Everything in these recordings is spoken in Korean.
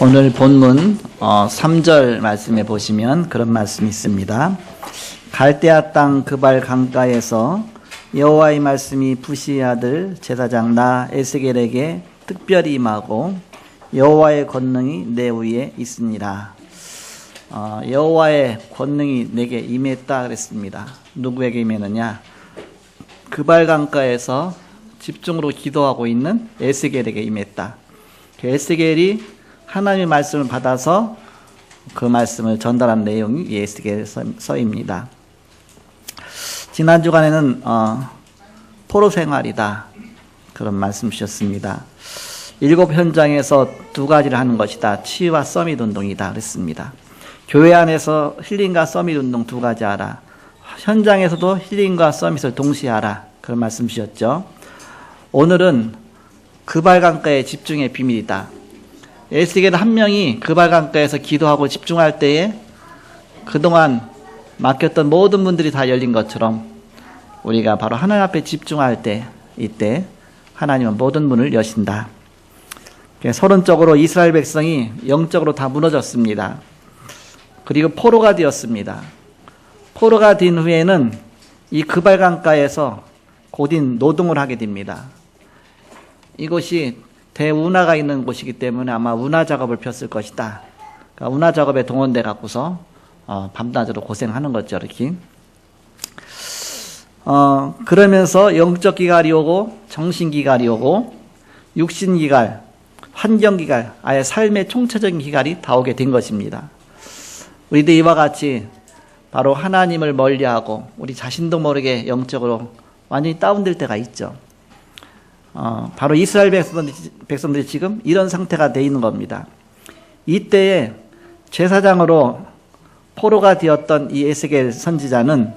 오늘 본문 3절 말씀에 보시면 그런 말씀이 있습니다. 갈대아 땅 그발 강가에서 여호와의 말씀이 부시의 아들 제사장 나 에스겔에게 특별히 임하고 여호와의 권능이 내 위에 있으니라. 여호와의 권능이 내게 임했다 그랬습니다. 누구에게 임했느냐? 그발 강가에서 집중으로 기도하고 있는 에스겔에게 임했다. 그 에스겔이 하나님의 말씀을 받아서 그 말씀을 전달한 내용이 에스겔 서입니다. 지난 주간에는 포로 생활이다 그런 말씀 주셨습니다. 7 현장에서 2가지를 하는 것이다. 치유와 서밋 운동이다 그랬습니다. 교회 안에서 힐링과 서밋 운동 2가지 하라. 현장에서도 힐링과 서밋을 동시에 하라. 그런 말씀 주셨죠. 오늘은 그발 강가의 집중의 비밀이다. 에스겔 한 명이 그발 강가에서 기도하고 집중할 때에 그동안 막혔던 모든 문들이 다 열린 것처럼 우리가 바로 하나님 앞에 집중할 때 이때 하나님은 모든 문을 여신다. 서론적으로 이스라엘 백성이 영적으로 다 무너졌습니다. 그리고 포로가 되었습니다. 포로가 된 후에는 이 그발 강가에서 고된 노동을 하게 됩니다. 이곳이 대운하가 있는 곳이기 때문에 아마 운하 작업을 폈을 것이다. 그러니까 운하 작업에 동원돼 갖고서 밤낮으로 고생하는 거죠, 이렇게. 그러면서 영적 기갈이 오고 정신 기갈이 오고 육신 기갈, 환경 기갈, 아예 삶의 총체적인 기갈이 다 오게 된 것입니다. 우리도 이와 같이 바로 하나님을 멀리하고 우리 자신도 모르게 영적으로 완전히 다운될 때가 있죠. 바로 이스라엘 백성들이 지금 이런 상태가 되어 있는 겁니다. 이때에 제사장으로 포로가 되었던 이 에스겔 선지자는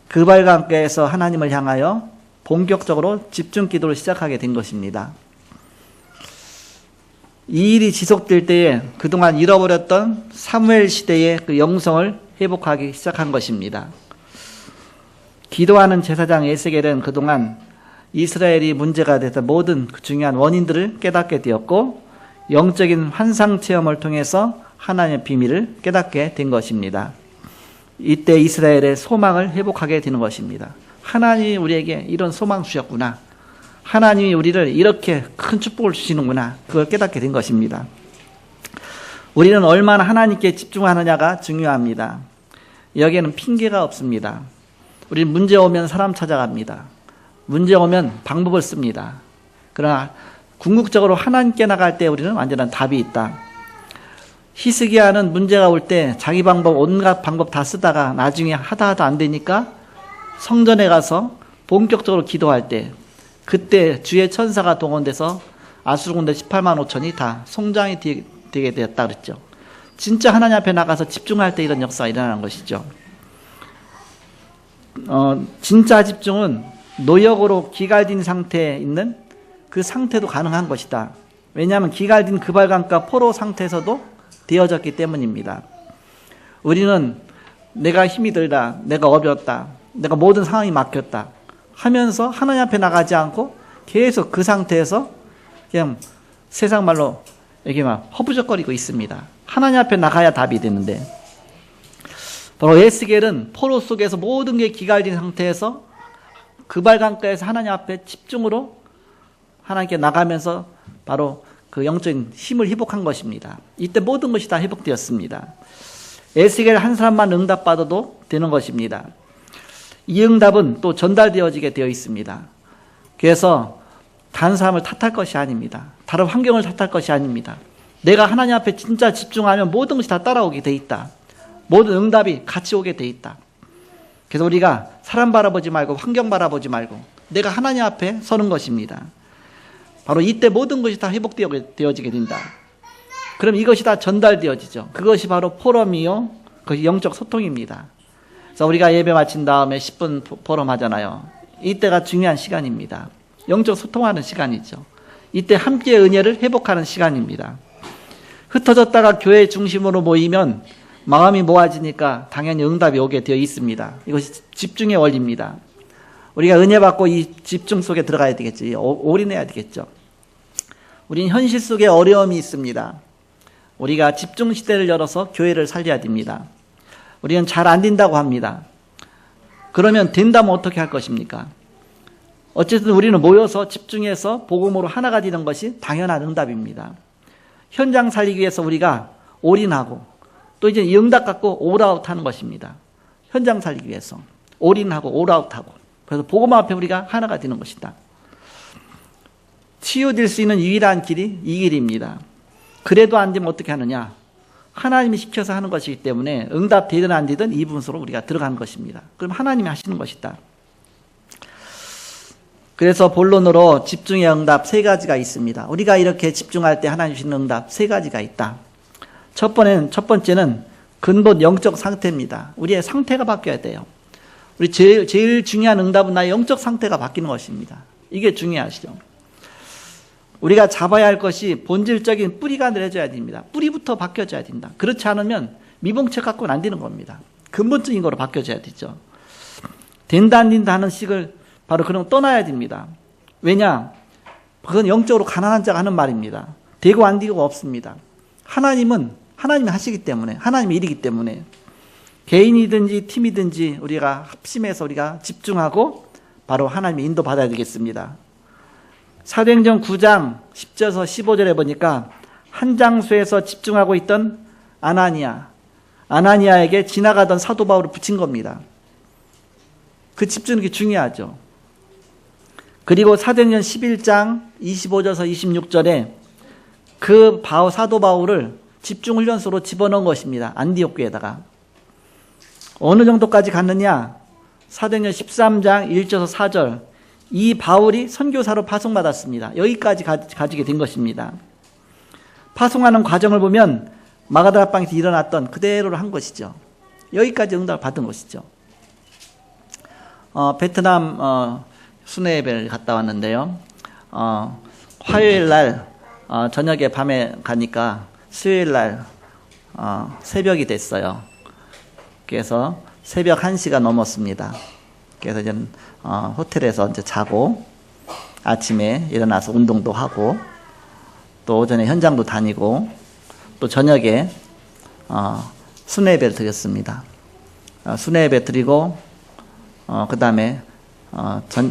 그발 강가에서 하나님을 향하여 본격적으로 집중 기도를 시작하게 된 것입니다. 이 일이 지속될 때에 그동안 잃어버렸던 사무엘 시대의 그 영성을 회복하기 시작한 것입니다. 기도하는 제사장 에스겔은 그동안 이스라엘이 문제가 됐던 모든 그 중요한 원인들을 깨닫게 되었고 영적인 환상 체험을 통해서 하나님의 비밀을 깨닫게 된 것입니다. 이때 이스라엘의 소망을 회복하게 되는 것입니다. 하나님이 우리에게 이런 소망 주셨구나. 하나님이 우리를 이렇게 큰 축복을 주시는구나. 그걸 깨닫게 된 것입니다. 우리는 얼마나 하나님께 집중하느냐가 중요합니다. 여기에는 핑계가 없습니다. 우리는 문제 오면 사람 찾아갑니다. 문제 오면 방법을 씁니다. 그러나 궁극적으로 하나님께 나갈 때 우리는 완전한 답이 있다. 히스기야는 문제가 올 때 자기 방법 온갖 방법 다 쓰다가 나중에 하다 안 되니까 성전에 가서 본격적으로 기도할 때 그때 주의 천사가 동원돼서 아수르 군대 18만 5천이 다 송장이 되게 되었다 그랬죠. 진짜 하나님 앞에 나가서 집중할 때 이런 역사가 일어나는 것이죠. 진짜 집중은 노역으로 기갈린 상태에 있는 그 상태도 가능한 것이다. 왜냐하면 기갈린 그발 강가 포로 상태에서도 되어졌기 때문입니다. 우리는 내가 힘이 들다, 내가 어렵다, 내가 모든 상황이 막혔다 하면서 하나님 앞에 나가지 않고 계속 그 상태에서 그냥 세상 말로 이렇게 막 허부적거리고 있습니다. 하나님 앞에 나가야 답이 되는데 바로 에스겔은 포로 속에서 모든 게 기갈린 상태에서 그발 강가에서 하나님 앞에 집중으로 하나님께 나가면서 바로 그 영적인 힘을 회복한 것입니다. 이때 모든 것이 다 회복되었습니다. 에스겔 한 사람만 응답받아도 되는 것입니다. 이 응답은 또 전달되어지게 되어 있습니다. 그래서 다른 사람을 탓할 것이 아닙니다. 다른 환경을 탓할 것이 아닙니다. 내가 하나님 앞에 진짜 집중하면 모든 것이 다 따라오게 돼 있다. 모든 응답이 같이 오게 돼 있다. 그래서 우리가 사람 바라보지 말고 환경 바라보지 말고 내가 하나님 앞에 서는 것입니다. 바로 이때 모든 것이 다 회복되어지게 된다. 그럼 이것이 다 전달되어지죠. 그것이 바로 포럼이요. 그것이 영적 소통입니다. 그래서 우리가 예배 마친 다음에 10분 포럼 하잖아요. 이때가 중요한 시간입니다. 영적 소통하는 시간이죠. 이때 함께 은혜를 회복하는 시간입니다. 흩어졌다가 교회 중심으로 모이면 마음이 모아지니까 당연히 응답이 오게 되어 있습니다. 이것이 집중의 원리입니다. 우리가 은혜 받고 이 집중 속에 들어가야 되겠죠. 올인해야 되겠죠. 우리는 현실 속에 어려움이 있습니다. 우리가 집중시대를 열어서 교회를 살려야 됩니다. 우리는 잘 안 된다고 합니다. 그러면 된다면 어떻게 할 것입니까? 어쨌든 우리는 모여서 집중해서 복음으로 하나가 되는 것이 당연한 응답입니다. 현장 살리기 위해서 우리가 올인하고 또 이제 이 응답 갖고 올아웃 하는 것입니다. 현장 살리기 위해서 올인하고 올아웃하고, 그래서 복음 앞에 우리가 하나가 되는 것이다. 치유될 수 있는 유일한 길이 이 길입니다. 그래도 안 되면 어떻게 하느냐? 하나님이 시켜서 하는 것이기 때문에 응답 되든 안 되든 이 분수로 우리가 들어가는 것입니다. 그럼 하나님이 하시는 것이다. 그래서 본론으로 집중의 응답 세 가지가 있습니다. 우리가 이렇게 집중할 때 하나님 주시는 응답 세 가지가 있다. 첫 번째는 근본 영적 상태입니다. 우리의 상태가 바뀌어야 돼요. 우리 제일 중요한 응답은 나의 영적 상태가 바뀌는 것입니다. 이게 중요하시죠. 우리가 잡아야 할 것이 본질적인 뿌리가 내려져야 됩니다. 뿌리부터 바뀌어져야 된다. 그렇지 않으면 미봉책 갖고는 안 되는 겁니다. 근본적인 거로 바뀌어져야 되죠. 된다 안 된다 하는 식을 바로 그런 떠나야 됩니다. 왜냐? 그건 영적으로 가난한 자가 하는 말입니다. 되고 안 되고가 없습니다. 하나님이 하시기 때문에, 하나님의 일이기 때문에 개인이든지 팀이든지 우리가 합심해서 우리가 집중하고 바로 하나님의 인도 받아야 되겠습니다. 사도행전 9장 10절에서 15절에 보니까 한 장소에서 집중하고 있던 아나니아에게 지나가던 사도 바울을 붙인 겁니다. 그 집중이 중요하죠. 그리고 사도행전 11장 25절에서 26절에 그 사도 바울을 집중훈련소로 집어넣은 것입니다. 안디옥 교회에다가. 어느 정도까지 갔느냐? 사도행전 13장 1절에서 4절. 이 바울이 선교사로 파송받았습니다. 여기까지 가지게 된 것입니다. 파송하는 과정을 보면 마가다라 방에서 일어났던 그대로를 한 것이죠. 여기까지 응답을 받은 것이죠. 베트남 순회 예배를 갔다 왔는데요. 화요일 날 저녁에 밤에 가니까 수요일 날 새벽이 됐어요. 그래서 새벽 1시가 넘었습니다. 그래서 이제 호텔에서 이제 자고 아침에 일어나서 운동도 하고 또 오전에 현장도 다니고 또 저녁에 순회 예배를 드렸습니다. 순회 예배 드리고 그 다음에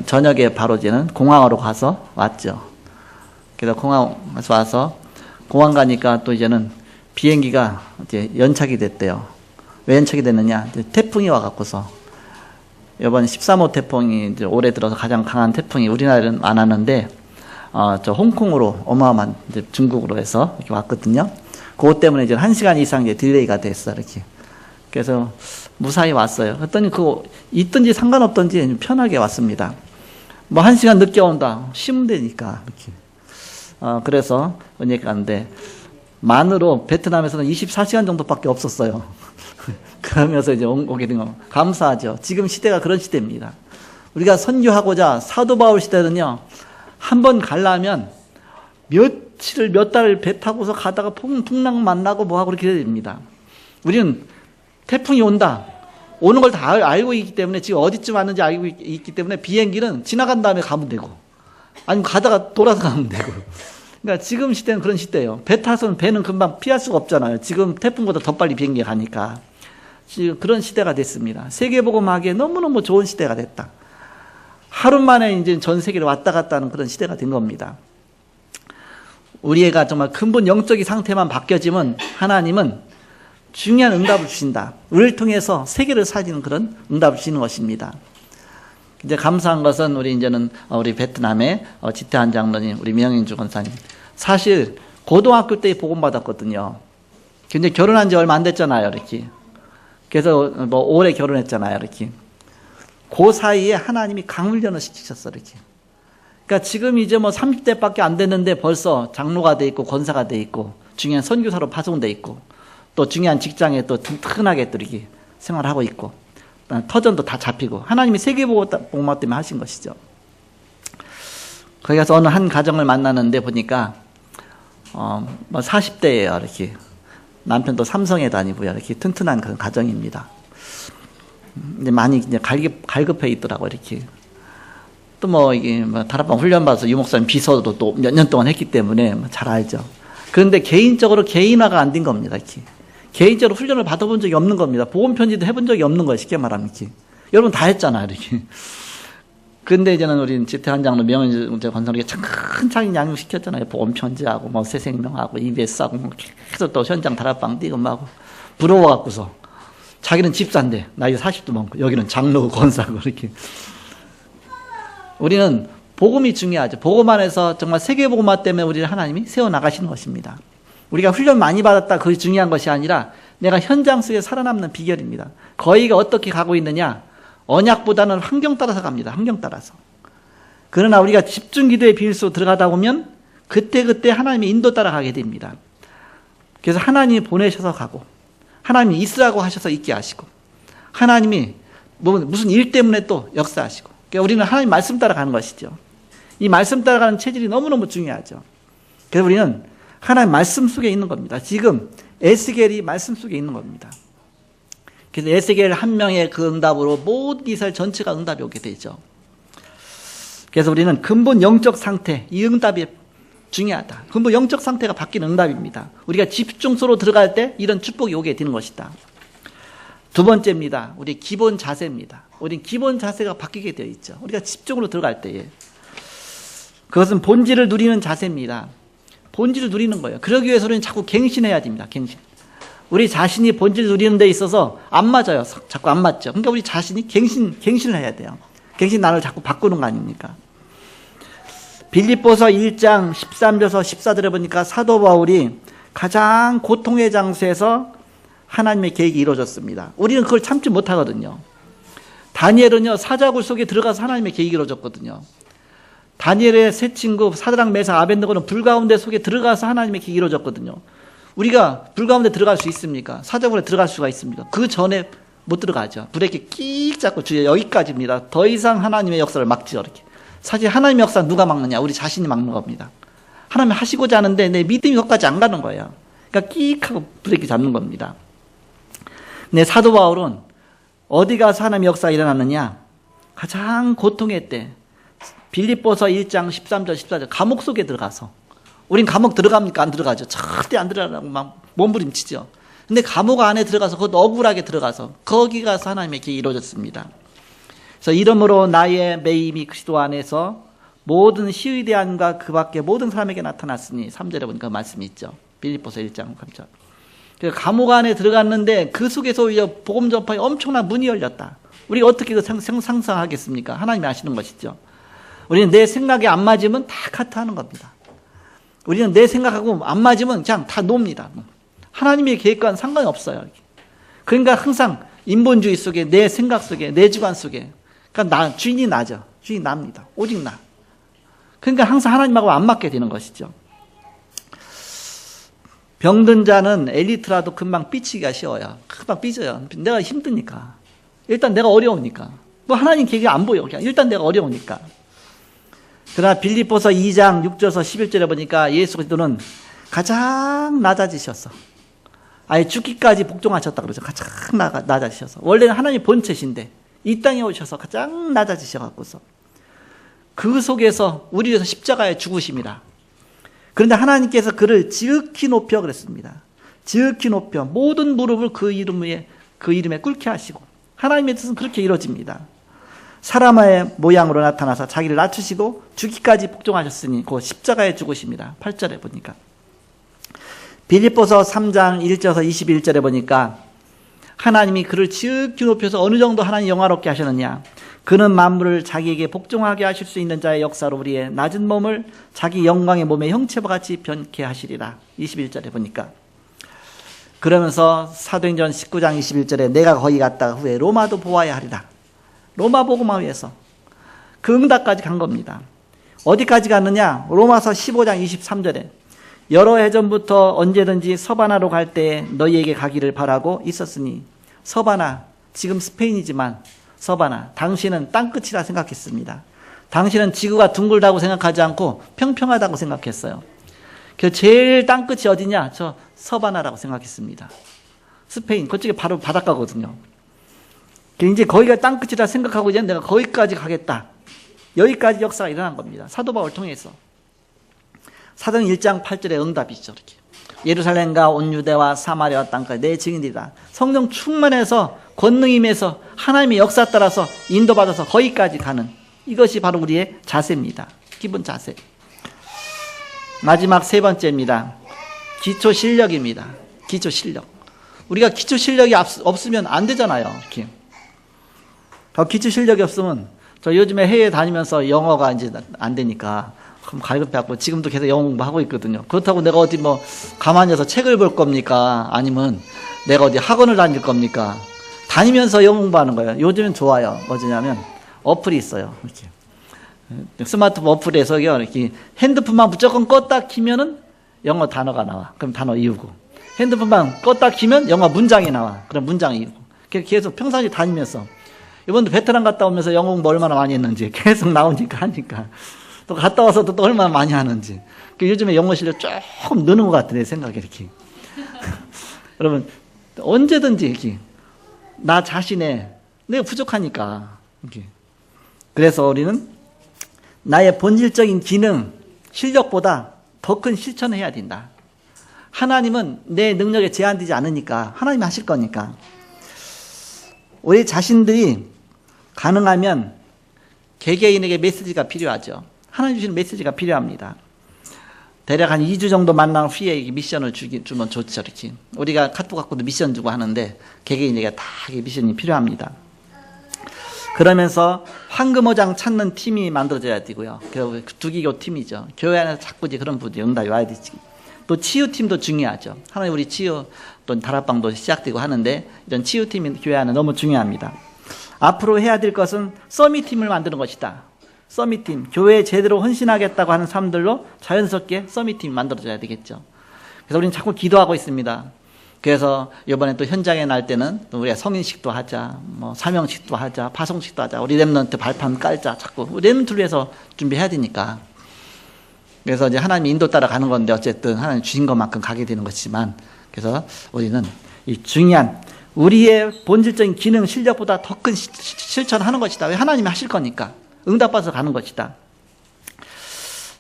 저녁에 바로 이제는 공항으로 가서 왔죠. 그래서 공항에서 와서 공항 가니까 또 이제는 비행기가 이제 연착이 됐대요. 왜 연착이 됐느냐? 태풍이 와갖고서 이번 13호 태풍이 이제 올해 들어서 가장 강한 태풍이 우리나라에는 안 왔는데 저 홍콩으로 어마어마한 이제 중국으로 해서 이렇게 왔거든요. 그것 때문에 이제 1시간 이상 이제 딜레이가 됐어 이렇게. 그래서 무사히 왔어요. 그랬더니 그거 있든지 상관없든지 편하게 왔습니다. 뭐 1시간 늦게 온다. 쉬면 되니까 이렇게. 그래서 은혜 갔는데 만으로 베트남에서는 24시간 정도밖에 없었어요. 그러면서 이제 오게 된 거 감사하죠. 지금 시대가 그런 시대입니다. 우리가 선교하고자 사도 바울 시대는요, 한 번 가려면 며칠을 몇 달을 배 타고서 가다가 풍랑 만나고 뭐하고 그렇게 해야 됩니다. 우리는 태풍이 온다. 오는 걸 다 알고 있기 때문에 지금 어디쯤 왔는지 알고 있기 때문에 비행기는 지나간 다음에 가면 되고 아니면 가다가 돌아서 가면 되고. 그러니까 지금 시대는 그런 시대예요. 배 타서는 배는 금방 피할 수가 없잖아요. 지금 태풍보다 더 빨리 비행기가 가니까. 지금 그런 시대가 됐습니다. 세계복음하기에 너무너무 좋은 시대가 됐다. 하루 만에 이제 전 세계를 왔다 갔다 하는 그런 시대가 된 겁니다. 우리 애가 정말 근본 영적인 상태만 바뀌어지면 하나님은 중요한 응답을 주신다. 우리를 통해서 세계를 살리는 그런 응답을 주시는 것입니다. 이제 감사한 것은 우리 베트남의 지태한 장로님, 우리 명인주 권사님. 사실 고등학교 때 복음 받았거든요. 근데 결혼한 지 얼마 안 됐잖아요, 이렇게. 그래서 뭐 올해 결혼했잖아요, 이렇게. 그 사이에 하나님이 강훈련을 시키셨어, 이렇게. 그러니까 지금 이제 뭐 30대밖에 안 됐는데 벌써 장로가 돼 있고 권사가 돼 있고 중요한 선교사로 파송돼 있고 또 중요한 직장에 또 튼튼하게 또 이렇게 생활하고 있고 터전도 다 잡히고 하나님이 세계복음화 때문에 하신 것이죠. 거기 가서 어느 한 가정을 만나는데 보니까 뭐 40대예요, 이렇게. 남편도 삼성에 다니고요, 이렇게 튼튼한 그런 가정입니다. 이제 많이 이제 갈급해 있더라고, 이렇게. 또 뭐 이게 뭐 다락방 훈련 받아서 유목사님 비서도 또 몇 년 동안 했기 때문에 잘 알죠. 그런데 개인적으로 개인화가 안 된 겁니다. 이렇게. 개인적으로 훈련을 받아본 적이 없는 겁니다. 복음 편지도 해본 적이 없는 거예요. 쉽게 말하면 이렇게. 여러분 다 했잖아요. 이렇게. 근데 이제는 우리 지태한 장로 명언제 권사님께 차근차근 양육시켰잖아요. 복음 편지하고 뭐 새생명하고 EBS하고 뭐 계속 또 현장 다락방 뛰고 막 부러워갖고서 자기는 집사인데 나이 40도 많고 여기는 장로고 권사고 이렇게. 우리는 복음이 중요하죠. 복음 안에서 정말 세계복음화 때문에 우리를 하나님이 세워나가시는 것입니다. 우리가 훈련 많이 받았다 그것이 중요한 것이 아니라 내가 현장 속에 살아남는 비결입니다. 거기가 어떻게 가고 있느냐, 언약보다는 환경 따라서 갑니다. 환경 따라서. 그러나 우리가 집중기도의 비밀 속으로 들어가다 보면 그때그때 하나님의 인도 따라 가게 됩니다. 그래서 하나님이 보내셔서 가고 하나님이 있으라고 하셔서 있게 하시고 하나님이 무슨 일 때문에 또 역사하시고, 그러니까 우리는 하나님 말씀 따라가는 것이죠. 이 말씀 따라가는 체질이 너무너무 중요하죠. 그래서 우리는 하나님 말씀 속에 있는 겁니다. 지금 에스겔이 말씀 속에 있는 겁니다. 그래서 에스겔 한 명의 그 응답으로 모든 이스라엘 전체가 응답이 오게 되죠. 그래서 우리는 근본 영적 상태, 이 응답이 중요하다. 근본 영적 상태가 바뀌는 응답입니다. 우리가 집중소로 들어갈 때 이런 축복이 오게 되는 것이다. 두 번째입니다. 우리 기본 자세입니다. 우리 기본 자세가 바뀌게 되어 있죠. 우리가 집중으로 들어갈 때에. 그것은 본질을 누리는 자세입니다. 본질을 누리는 거예요. 그러기 위해서 우리는 자꾸 갱신해야 됩니다. 갱신. 우리 자신이 본질을 누리는 데 있어서 안 맞아요. 자꾸 안 맞죠. 그러니까 우리 자신이 갱신을 해야 돼요. 갱신 나를 자꾸 바꾸는 거 아닙니까? 빌립보서 1장 13절에서 14절에 보니까 사도 바울이 가장 고통의 장소에서 하나님의 계획이 이루어졌습니다. 우리는 그걸 참지 못하거든요. 다니엘은요, 사자굴 속에 들어가서 하나님의 계획이 이루어졌거든요. 다니엘의 세 친구 사드락 메삭 아벤느고는 불 가운데 속에 들어가서 하나님의 계획이 이루어졌거든요. 우리가 불 가운데 들어갈 수 있습니까? 사자굴에 들어갈 수가 있습니다. 그 전에 못 들어가죠. 불에 이렇게 끽 잡고 주여 여기까지입니다. 더 이상 하나님의 역사를 막지요. 이렇게. 사실 하나님의 역사 누가 막느냐? 우리 자신이 막는 겁니다. 하나님 하시고자 하는데 내 믿음이 거기까지 안 가는 거예요. 그러니까 끽 하고 불에 이렇게 잡는 겁니다. 근데 사도 바울은 어디 가서 하나님의 역사가 일어났느냐? 가장 고통의 때 빌립보서 1장 13절 14절 감옥 속에 들어가서, 우린 감옥 들어갑니까? 안 들어가죠. 절대 안 들어가라고 막 몸부림치죠. 근데 감옥 안에 들어가서 그것도 억울하게 들어가서 거기 가서 하나님의 계획이 이루어졌습니다. 그래서 이러므로 나의 매임이 그리스도 안에서 모든 시위대안과 그 밖에 모든 사람에게 나타났으니 3절에 보니까 말씀이 있죠. 빌립보서 1장 3절. 감옥 안에 들어갔는데 그 속에서 복음 전파에 엄청난 문이 열렸다. 우리가 어떻게 상상하겠습니까? 하나님이 아시는 것이죠. 우리는 내 생각에 안 맞으면 다 카트하는 겁니다. 우리는 내 생각하고 안 맞으면 그냥 다 놉니다. 하나님의 계획과는 상관이 없어요. 그러니까 항상 인본주의 속에, 내 생각 속에, 내 주관 속에, 그러니까 주인이 나죠. 주인이 납니다. 오직 나. 그러니까 항상 하나님하고 안 맞게 되는 것이죠. 병든 자는 엘리트라도 금방 삐치기가 쉬워요. 금방 삐져요. 내가 힘드니까. 일단 내가 어려우니까. 뭐 하나님 계획이 안 보여. 그냥 일단 내가 어려우니까. 그러나 빌립보서 2장 6절에서 11절에 보니까 예수 그리스도는 가장 낮아지셔서, 아예 죽기까지 복종하셨다 그러죠. 가장 낮아지셔서. 원래는 하나님 본체신데 이 땅에 오셔서 가장 낮아지셔갖고서 그 속에서 우리 위해서 십자가에 죽으십니다. 그런데 하나님께서 그를 지극히 높여 그랬습니다. 지극히 높여 모든 무릎을 그 이름에 꿇게 하시고, 하나님의 뜻은 그렇게 이루어집니다. 사람의 모양으로 나타나서 자기를 낮추시고 죽기까지 복종하셨으니 그 십자가에 죽으십니다. 8절에 보니까. 빌립보서 3장 1절에서 21절에 보니까 하나님이 그를 지극히 높여서 어느 정도 하나님 영화롭게 하셨느냐. 그는 만물을 자기에게 복종하게 하실 수 있는 자의 역사로 우리의 낮은 몸을 자기 영광의 몸의 형체와 같이 변케 하시리라. 21절에 보니까. 그러면서 사도행전 19장 21절에 내가 거기 갔다가 후에 로마도 보아야 하리라. 로마 복음화위에서 그 응답까지 간 겁니다. 어디까지 갔느냐? 로마서 15장 23절에 여러 해 전부터 언제든지 서바나로 갈 때에 너희에게 가기를 바라고 있었으니, 서바나, 지금 스페인이지만 서바나, 당신은 땅끝이라 생각했습니다. 당신은 지구가 둥글다고 생각하지 않고 평평하다고 생각했어요. 그래서 제일 땅끝이 어디냐? 저 서바나라고 생각했습니다. 스페인, 그쪽에 바로 바닷가거든요. 이제 거기가 땅끝이라 생각하고 이제 내가 거기까지 가겠다. 여기까지 역사가 일어난 겁니다. 사도 바울을 통해서. 사도행 1장 8절의 응답이죠. 이렇게 예루살렘과 온 유대와 사마리아 땅까지 내 증인이다. 성령 충만해서 권능이 임해서 하나님의 역사 따라서 인도받아서 거기까지 가는, 이것이 바로 우리의 자세입니다. 기본 자세. 마지막 세 번째입니다. 기초 실력입니다. 기초 실력. 우리가 기초 실력이 없으면 안 되잖아요. 이렇게. 기초 실력이 없으면, 저 요즘에 해외 다니면서 영어가 이제 안 되니까 그럼 갈급해갖고 지금도 계속 영어 공부하고 있거든요. 그렇다고 내가 어디 뭐 가만히 서 책을 볼 겁니까? 아니면 내가 어디 학원을 다닐 겁니까? 다니면서 영어 공부하는 거예요. 요즘은 좋아요. 뭐냐면 어플이 있어요. 이렇게. 스마트폰 어플에서요, 이렇게 핸드폰만 무조건 껐다 키면은 영어 단어가 나와. 그럼 단어 이유고. 핸드폰만 껐다 키면 영어 문장이 나와. 그럼 문장 이유고. 계속 평상시 다니면서. 이번도 베트남 갔다 오면서 영어 공부 얼마나 많이 했는지 계속 나오니까 하니까. 또 갔다 와서도 또 얼마나 많이 하는지. 요즘에 영어 실력 조금 느는 것 같아, 내 생각에 이렇게. 여러분, 언제든지 이렇게. 나 자신의, 내가 부족하니까. 이렇게. 그래서 우리는 나의 본질적인 기능, 실력보다 더 큰 실천을 해야 된다. 하나님은 내 능력에 제한되지 않으니까, 하나님이 하실 거니까. 우리 자신들이 가능하면 개개인에게 메시지가 필요하죠. 하나님 주시는 메시지가 필요합니다. 대략 한 2주 정도 만난 후에 미션을 주면 좋죠. 이렇게. 우리가 카톡 갖고도 미션 주고 하는데 개개인에게 다 미션이 필요합니다. 그러면서 황금어장 찾는 팀이 만들어져야 되고요. 두기교 팀이죠. 교회 안에서 자꾸 그런 분이 응답이 와야 되지. 또 치유팀도 중요하죠. 하나님 우리 치유 또 다락방도 시작되고 하는데 이런 치유팀이 교회 안에 너무 중요합니다. 앞으로 해야 될 것은 서밋팀을 만드는 것이다. 서밋팀, 교회에 제대로 헌신하겠다고 하는 사람들로 자연스럽게 서밋팀이 만들어져야 되겠죠. 그래서 우리는 자꾸 기도하고 있습니다. 그래서 이번에 또 현장에 날 때는 또 우리가 성인식도 하자, 뭐 사명식도 하자, 파송식도 하자, 우리 렘넌트 발판 깔자, 자꾸 우리 렘넌트를 위해서 준비해야 되니까. 그래서 이제 하나님 인도 따라 가는 건데 어쨌든 하나님 주신 것만큼 가게 되는 것이지만, 그래서 우리는 이 중요한 우리의 본질적인 기능 실력보다 더 큰 실천하는 것이다. 왜? 하나님이 하실 거니까. 응답받아서 가는 것이다.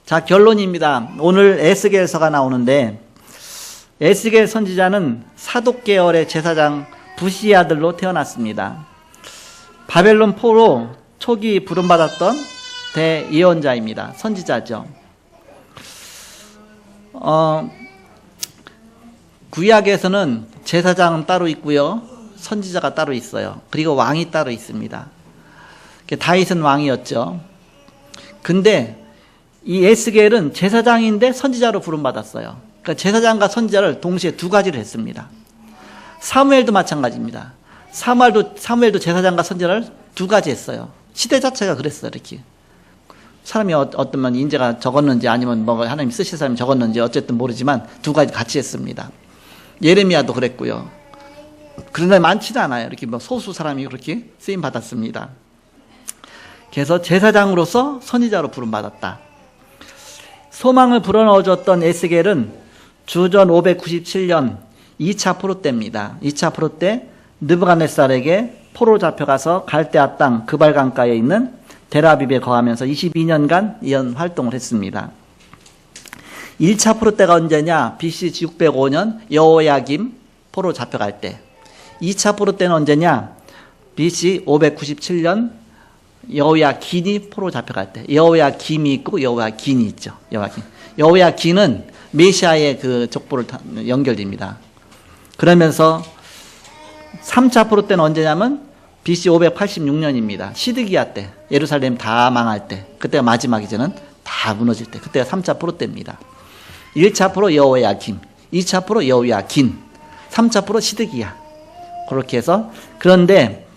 자, 결론입니다. 오늘 에스겔서가 나오는데, 에스겔 선지자는 사독 계열의 제사장 부시의 아들로 태어났습니다. 바벨론 포로 초기 부름받았던 대예언자입니다. 선지자죠. 구약에서는 제사장은 따로 있고요, 선지자가 따로 있어요. 그리고 왕이 따로 있습니다. 다윗은 왕이었죠. 근데 이 에스겔은 제사장인데 선지자로 부름받았어요. 그러니까 제사장과 선지자를 동시에 두 가지를 했습니다. 사무엘도 마찬가지입니다. 사무엘도 제사장과 선지자를 두 가지 했어요. 시대 자체가 그랬어요. 이렇게 사람이 어떤 인재가 적었는지 아니면 뭐 하나님 쓰실 사람이 적었는지 어쨌든 모르지만 두 가지 같이 했습니다. 예레미야도 그랬고요. 그런데 많지는 않아요. 이렇게 뭐 소수 사람이 그렇게 쓰임 받았습니다. 그래서 제사장으로서 선지자로 부름받았다. 소망을 불어넣어줬던 에스겔은 주전 597년 2차 포로 때입니다. 2차 포로 때 느부갓네살에게 포로 잡혀가서 갈대아 땅 그발 강가에 있는 델아빕에 거하면서 22년간 예언 활동을 했습니다. 1차 포로 때가 언제냐? BC 605년 여호야김 포로 잡혀갈 때. 2차 포로 때는 언제냐? BC 597년 여호야긴이 포로 잡혀갈 때. 여호야김이 있고 여호야긴이 있죠. 여호야긴은 메시아의 그 족보를 연결됩니다. 그러면서 3차 포로 때는 언제냐면 BC 586년입니다. 시드기야 때, 예루살렘 다 망할 때, 그때가 마지막이죠는 다 무너질 때, 그때가 3차 포로 때입니다. 1차 포로 여호야김, 2차 포로 여호야긴, 3차 포로 시드기야. 그렇게 해서, 그런데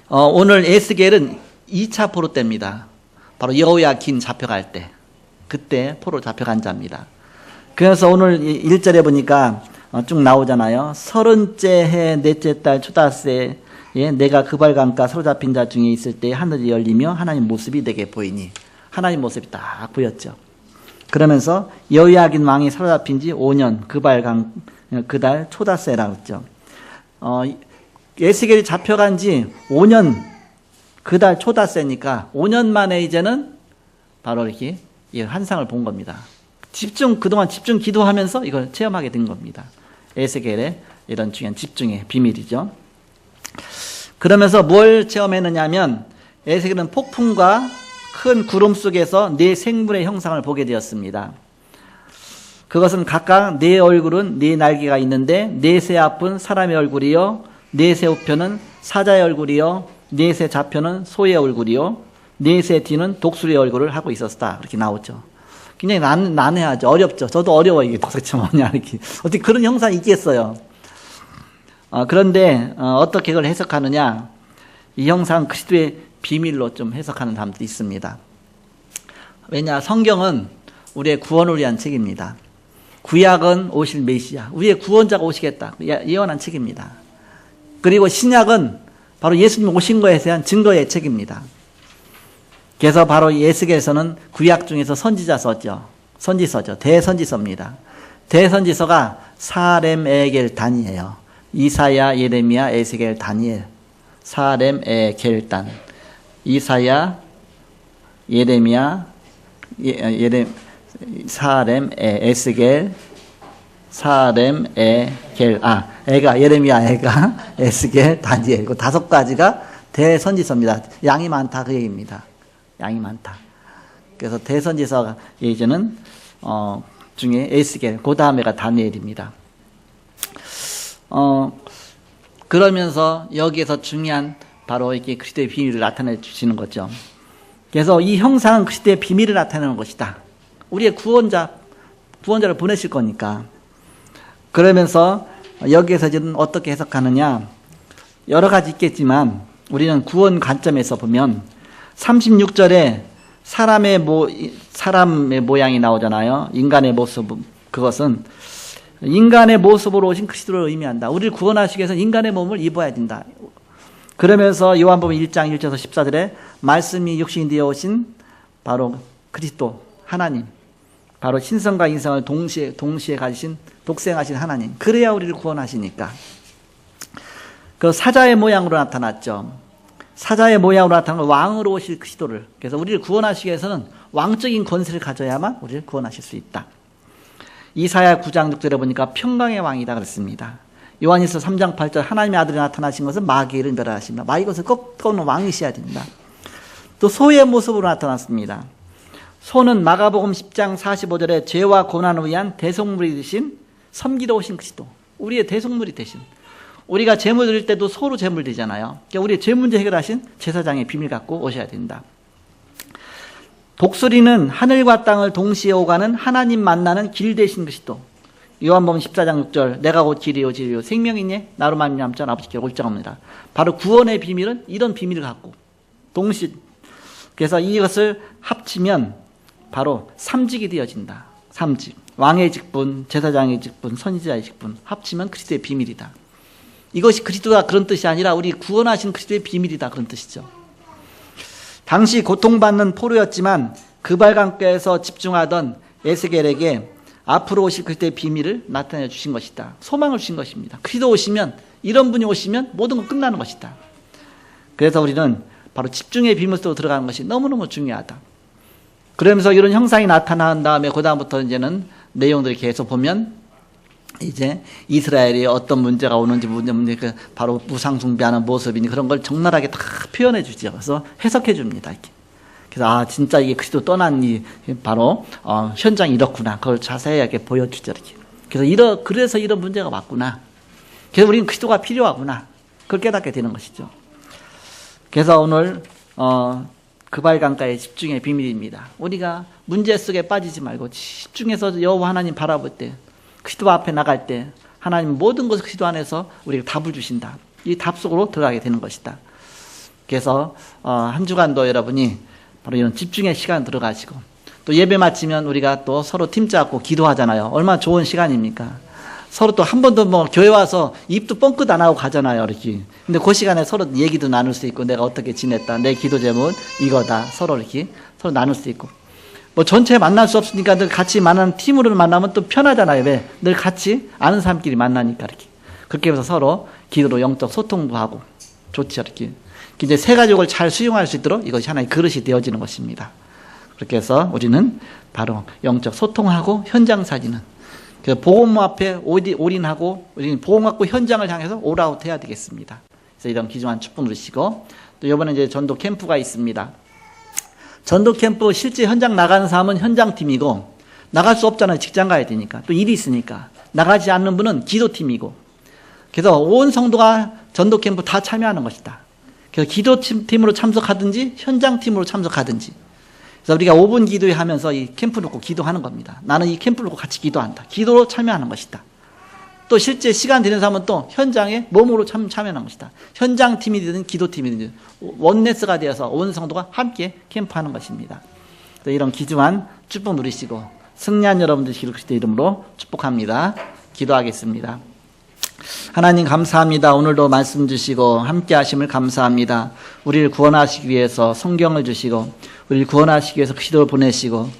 오늘 에스겔은 2차 포로 때입니다. 바로 여호야긴 잡혀갈 때, 그때 포로 잡혀간 자입니다. 그래서 오늘 1절에 보니까 쭉 나오잖아요. 30째 해 넷째 달 초다새에 내가 그발 강가 사로잡힌 자 중에 있을 때 하늘이 열리며 하나님 모습이 내게 보이니, 하나님 모습이 딱 보였죠. 그러면서 여호야긴 왕이 사로잡힌 지 5년 그달 초다새라고 했죠. 에스겔이 잡혀간 지 5년 그달 초다새니까 5년 만에 이제는 바로 이렇게 환상을 본 겁니다. 그동안 집중 기도하면서 이걸 체험하게 된 겁니다. 에스겔의 이런 중요한 집중의 비밀이죠. 그러면서 뭘 체험했느냐면 에스겔은 폭풍과 큰 구름 속에서 네 생물의 형상을 보게 되었습니다. 그것은 각각 네 얼굴은 네 날개가 있는데 넷의 앞은 사람의 얼굴이요, 넷의 우편은 사자의 얼굴이요, 넷의 좌편은 소의 얼굴이요, 넷의 뒤는 독수리의 얼굴을 하고 있었다. 이렇게 나오죠. 굉장히 난해하죠. 어렵죠. 저도 어려워요. 이게 도대체 뭐냐 이렇게. 어떻게 그런 형상이 있겠어요. 그런데 어떻게 그걸 해석하느냐. 이 형상 그리스도의 비밀로 좀 해석하는 사람도 있습니다. 왜냐, 성경은 우리의 구원을 위한 책입니다. 구약은 오실 메시아, 우리의 구원자가 오시겠다 예언한 책입니다. 그리고 신약은 바로 예수님 오신 것에 대한 증거의 책입니다. 그래서 바로 에스겔서는 구약 중에서 선지서죠. 대선지서입니다. 대선지서가 사렘, 에겔, 단이에요. 이사야, 예레미야, 에스겔, 다니엘. 사렘, 에겔, 단. 이사야, 예레미야, 사렘, 에스겔, 사렘, 에겔, 에가, 예레미야, 에가, 에스겔, 다니엘. 그 5가지가 대선지서입니다. 양이 많다, 그 얘기입니다. 양이 많다. 그래서 대선지서 예전은, 중에 에스겔, 그 다음에가 다니엘입니다. 그러면서 여기에서 중요한 바로 이렇게 그리스도의 비밀을 나타내 주시는 거죠. 그래서 이 형상은 그리스도의 비밀을 나타내는 것이다. 우리의 구원자를 보내실 거니까. 그러면서 여기에서 지금 어떻게 해석하느냐. 여러 가지 있겠지만 우리는 구원 관점에서 보면 36절에 사람의 모양이 나오잖아요. 인간의 모습. 그것은 인간의 모습으로 오신 그리스도를 의미한다. 우리를 구원하시기 위해서 인간의 몸을 입어야 된다. 그러면서 요한복음 1장 1절에서 14절에 말씀이 육신이 되어 오신 바로 그리스도 하나님, 바로 신성과 인성을 동시에 가지신 독생하신 하나님, 그래야 우리를 구원하시니까. 그 사자의 모양으로 나타났죠. 사자의 모양으로 나타난 왕으로 오실 그리스도를, 그래서 우리를 구원하시기 위해서는 왕적인 권세를 가져야만 우리를 구원하실 수 있다. 이사야 9장 6절에 보니까 평강의 왕이다 그랬습니다. 요한일서 3장 8절 하나님의 아들이 나타나신 것은 마귀를 멸하십니다. 마귀 것을 꺾는 왕이셔야 됩니다. 또 소의 모습으로 나타났습니다. 소는 마가복음 10장 45절에 죄와 고난을 위한 대속물이 되신 섬기러 오신 그리스도, 우리의 대속물이 되신, 우리가 제물 드릴 때도 소로 제물 드리잖아요. 그러니까 우리의 죄 문제 해결하신 제사장의 비밀 갖고 오셔야 된다. 독수리는 하늘과 땅을 동시에 오가는 하나님 만나는 길 되신 그리스도. 요한복음 14장 6절 내가 곧 길이요 진리요 생명이니 나로 말미암자 아버지께 올 자 없느니라. 바로 구원의 비밀은 이런 비밀을 갖고 동시에, 그래서 이것을 합치면 바로 삼직이 되어진다. 삼직, 왕의 직분, 제사장의 직분, 선지자의 직분 합치면 그리스도의 비밀이다. 이것이 그리스도가 그런 뜻이 아니라 우리 구원하신 그리스도의 비밀이다, 그런 뜻이죠. 당시 고통받는 포로였지만 그발강가에서 집중하던 에스겔에게 앞으로 오실 그리스도의 비밀을 나타내 주신 것이다. 소망을 주신 것입니다. 그리스도 오시면, 이런 분이 오시면 모든 건 끝나는 것이다. 그래서 우리는 바로 집중의 비밀 속으로 들어가는 것이 너무너무 중요하다. 그러면서 이런 형상이 나타난 다음에 그 다음부터 이제는 내용들을 계속 보면 이제 이스라엘이 어떤 문제가 오는지 바로 우상 숭배하는 모습이니 그런 걸 적나라하게 다 표현해 주죠. 그래서 해석해 줍니다. 이렇게. 그래서 진짜 이게 그리스도 떠난 바로 현장이 이렇구나. 그걸 자세하게 보여주죠. 이렇게. 그래서 이런 문제가 왔구나. 그래서 우리는 그리스도가 필요하구나. 그걸 깨닫게 되는 것이죠. 그래서 오늘 그발강가의 집중의 비밀입니다. 우리가 문제 속에 빠지지 말고 집중해서 여호와 하나님 바라볼 때, 그리스도 앞에 나갈 때 하나님 모든 것을 그리스도 안에서 우리가 답을 주신다. 이 답 속으로 들어가게 되는 것이다. 그래서 한 주간도 여러분이 바로 이런 집중의 시간 들어가시고, 또 예배 마치면 우리가 또 서로 팀 잡고 기도하잖아요. 얼마나 좋은 시간입니까? 서로 또 한 번도 교회 와서 입도 뻥끗 안 하고 가잖아요. 이렇게. 근데 그 시간에 서로 얘기도 나눌 수 있고, 내가 어떻게 지냈다, 내 기도 제목은 이거다. 서로 이렇게 서로 나눌 수 있고. 전체 만날 수 없으니까 늘 같이 만나는 팀으로 만나면 또 편하잖아요. 왜? 늘 같이 아는 사람끼리 만나니까 이렇게. 그렇게 해서 서로 기도로 영적 소통도 하고. 좋죠. 이렇게. 이제 새 가족을 잘 수용할 수 있도록 이것이 하나의 그릇이 되어지는 것입니다. 그렇게 해서 우리는 바로 영적 소통하고 현장 사진은 그 복음 앞에 올인하고 우리는 복음 갖고 현장을 향해서 올아웃 해야 되겠습니다. 그래서 이런 귀중한 축복 누리시고 또 이번에 이제 전도 캠프가 있습니다. 전도 캠프 실제 현장 나가는 사람은 현장팀이고 나갈 수 없잖아요. 직장 가야 되니까 또 일이 있으니까 나가지 않는 분은 기도팀이고 그래서 온 성도가 전도 캠프 다 참여하는 것이다. 그래서 기도팀으로 참석하든지 현장팀으로 참석하든지 그래서 우리가 5분 기도회 하면서 이 캠프 놓고 기도하는 겁니다. 나는 이 캠프 놓고 같이 기도한다. 기도로 참여하는 것이다. 또 실제 시간 되는 사람은 또 현장에 몸으로 참여하는 것이다. 현장팀이 되든 기도팀이 되든 원네스가 되어서 온 성도가 함께 캠프하는 것입니다. 이런 귀중한 축복 누리시고 승리한 여러분들 그리스도의 이름으로 축복합니다. 기도하겠습니다. 하나님 감사합니다. 오늘도 말씀 주시고 함께 하심을 감사합니다. 우리를 구원하시기 위해서 성경을 주시고 우리를 구원하시기 위해서 기도를 보내시고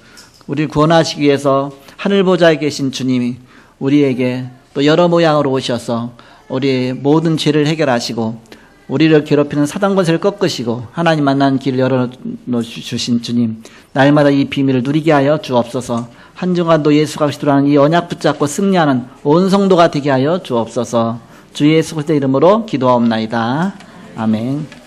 우리를 구원하시기 위해서 하늘 보좌에 계신 주님이 우리에게 또 여러 모양으로 오셔서 우리의 모든 죄를 해결하시고 우리를 괴롭히는 사단 권세를 꺾으시고 하나님 만나는 길을 열어주신 주님, 날마다 이 비밀을 누리게 하여 주옵소서. 한 주간도 예수 그리스도로 하는 이 언약 붙잡고 승리하는 온 성도가 되게 하여 주옵소서. 주 예수 그리스도의 이름으로 기도하옵나이다. 아멘.